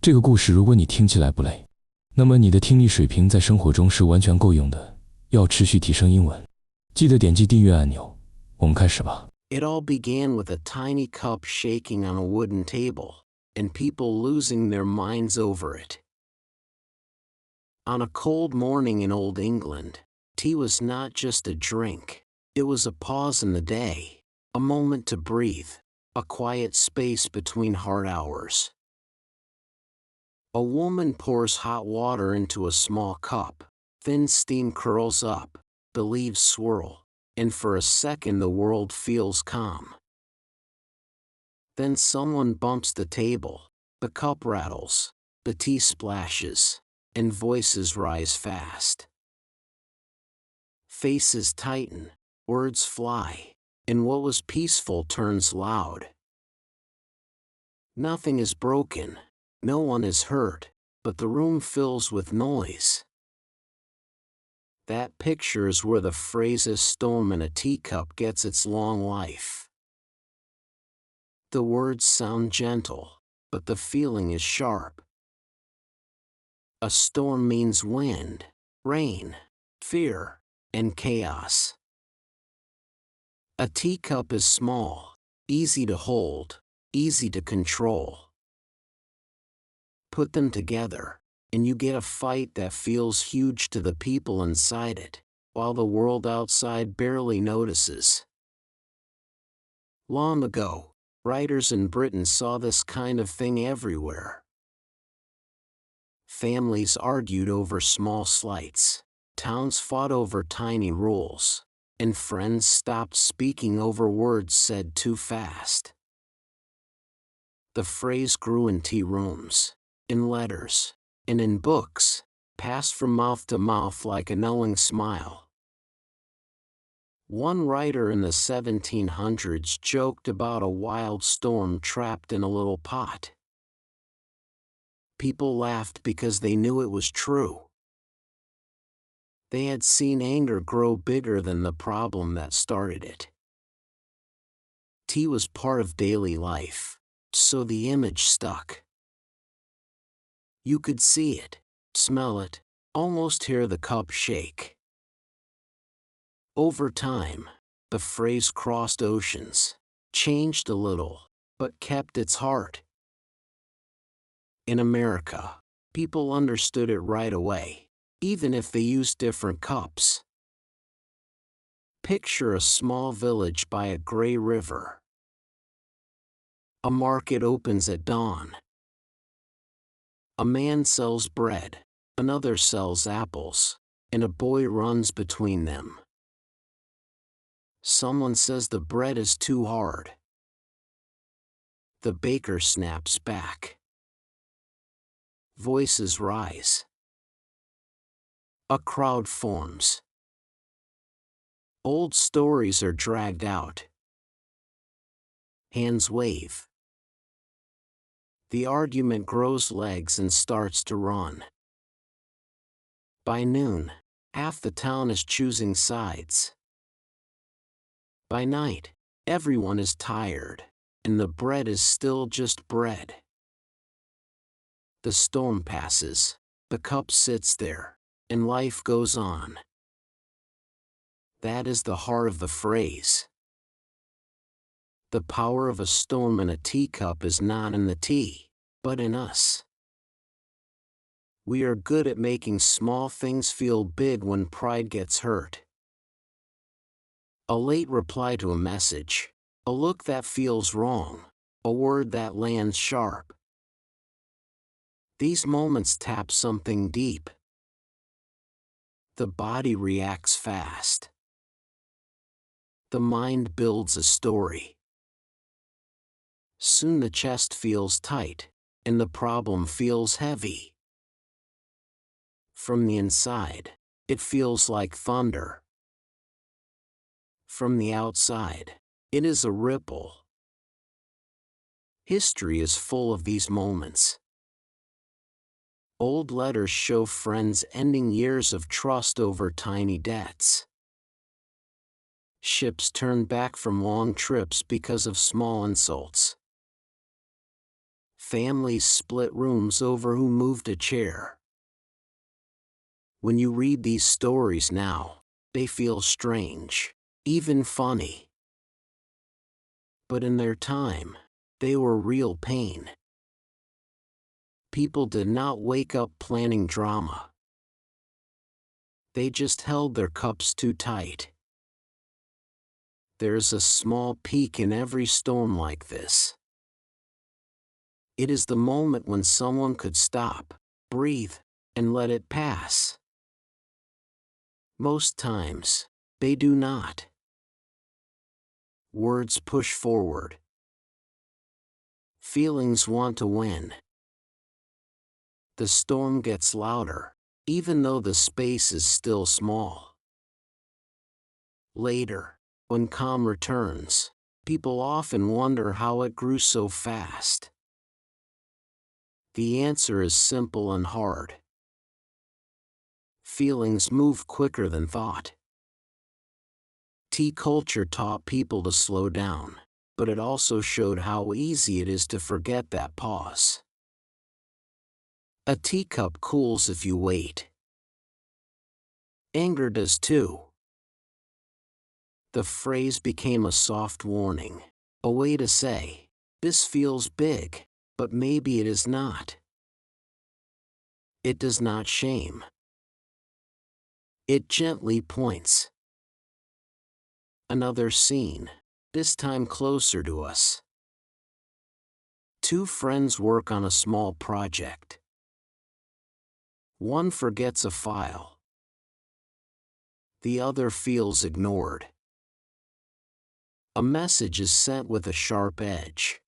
这个故事如果你听起来不累，那么你的听力水平在生活中是完全够用的。要持续提升英文，记得点击订阅按钮。我们开始吧。 It all began with a tiny cup shaking on a wooden table, and people losing their minds over it. On a cold morning in Old England, tea was not just a drink, it was a pause in the day, a moment to breathe, a quiet space between hard hours. A woman pours hot water into a small cup, thin steam curls up, the leaves swirl, and for a second the world feels calm. Then someone bumps the table, the cup rattles, the tea splashes, and voices rise fast. Faces tighten, words fly, and what was peaceful turns loud. Nothing is broken, no one is hurt, but the room fills with noise. That picture is where the phrase "a storm in a teacup" gets its long life. The words sound gentle, but the feeling is sharp. A storm means wind, rain, fear, and chaos. A teacup is small, easy to hold, easy to control. Put them together, and you get a fight that feels huge to the people inside it, while the world outside barely notices. Long ago, writers in Britain saw this kind of thing everywhere. Families argued over small slights, towns fought over tiny rules, and friends stopped speaking over words said too fast. The phrase grew in tea rooms, in letters, and in books, passed from mouth to mouth like a knowing smile. One writer in the 1700s joked about a wild storm trapped in a little pot. People laughed because they knew it was true. They had seen anger grow bigger than the problem that started it. Tea was part of daily life, so the image stuck. You could see it, smell it, almost hear the cup shake. Over time, the phrase crossed oceans, changed a little, but kept its heart. In America, people understood it right away, even if they used different cups. Picture a small village by a gray river. A market opens at dawn. A man sells bread, another sells apples, and a boy runs between them. Someone says the bread is too hard. The baker snaps back. Voices rise. A crowd forms. Old stories are dragged out. Hands wave. The argument grows legs and starts to run. By noon, half the town is choosing sides. By night, everyone is tired, and the bread is still just bread. The storm passes, the cup sits there, and life goes on. That is the heart of the phrase. The power of a storm in a teacup is not in the tea, but in us. We are good at making small things feel big when pride gets hurt. A late reply to a message, a look that feels wrong, a word that lands sharp. These moments tap something deep. The body reacts fast. The mind builds a story. Soon the chest feels tight, and the problem feels heavy. From the inside, it feels like thunder. From the outside, it is a ripple. History is full of these moments. Old letters show friends ending years of trust over tiny debts. Ships turn back from long trips because of small insults. Families split rooms over who moved a chair. When you read these stories now, they feel strange, even funny. But in their time, they were real pain. People did not wake up planning drama. They just held their cups too tight. There's a small peak in every storm like this. It is the moment when someone could stop, breathe, and let it pass. Most times, they do not. Words push forward. Feelings want to win. The storm gets louder, even though the space is still small. Later, when calm returns, people often wonder how it grew so fast. The answer is simple and hard. Feelings move quicker than thought. Tea culture taught people to slow down, but it also showed how easy it is to forget that pause. A teacup cools if you wait. Anger does too. The phrase became a soft warning, a way to say, "This feels big, but maybe it is not." It does not shame. It gently points. Another scene, this time closer to us. Two friends work on a small project. One forgets a file. The other feels ignored. A message is sent with a sharp edge.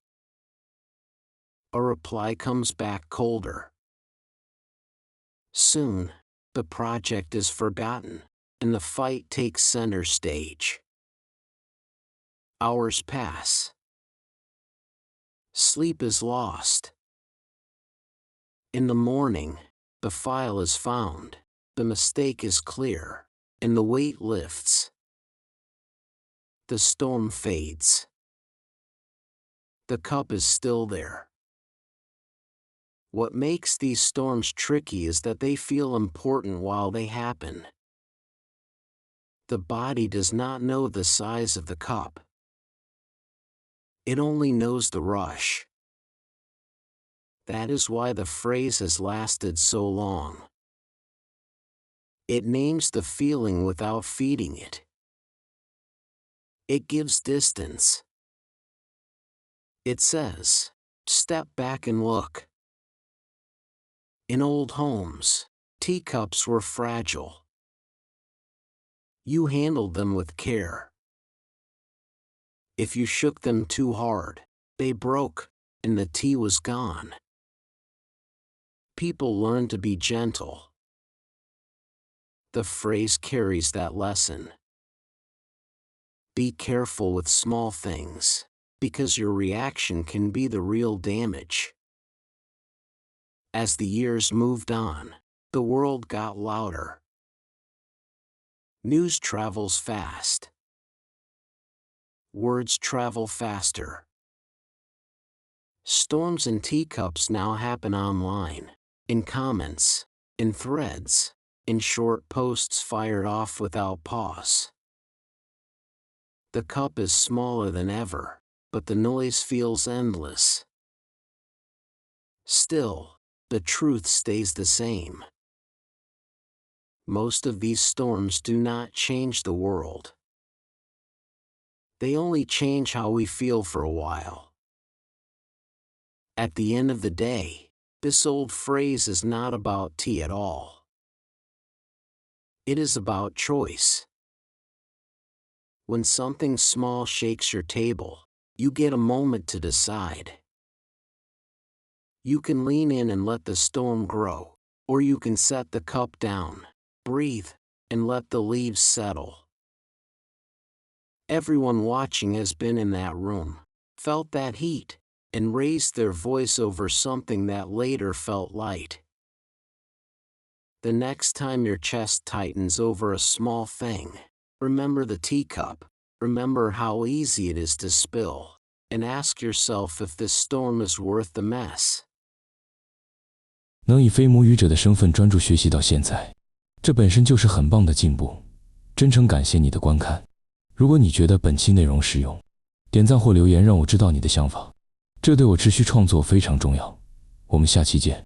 A reply comes back colder. Soon, the project is forgotten, and the fight takes center stage. Hours pass. Sleep is lost. In the morning, the file is found, the mistake is clear, and the weight lifts. The storm fades. The cup is still there. What makes these storms tricky is that they feel important while they happen. The body does not know the size of the cup. It only knows the rush. That is why the phrase has lasted so long. It names the feeling without feeding it. It gives distance. It says, "Step back and look." In old homes, teacups were fragile. You handled them with care. If you shook them too hard, they broke, and the tea was gone. People learned to be gentle. The phrase carries that lesson. Be careful with small things, because your reaction can be the real damage. As the years moved on, the world got louder. News travels fast. Words travel faster. Storms and teacups now happen online, in comments, in threads, in short posts fired off without pause. The cup is smaller than ever, but the noise feels endless. Still, the truth stays the same. Most of these storms do not change the world. They only change how we feel for a while. At the end of the day, this old phrase is not about tea at all. It is about choice. When something small shakes your table, you get a moment to decide. You can lean in and let the storm grow, or you can set the cup down, breathe, and let the leaves settle. Everyone watching has been in that room, felt that heat, and raised their voice over something that later felt light. The next time your chest tightens over a small thing, remember the teacup, remember how easy it is to spill, and ask yourself if this storm is worth the mess. 能以非母语者的身份专注学习到现在，这本身就是很棒的进步。真诚感谢你的观看。如果你觉得本期内容实用，点赞或留言让我知道你的想法，这对我持续创作非常重要。我们下期见。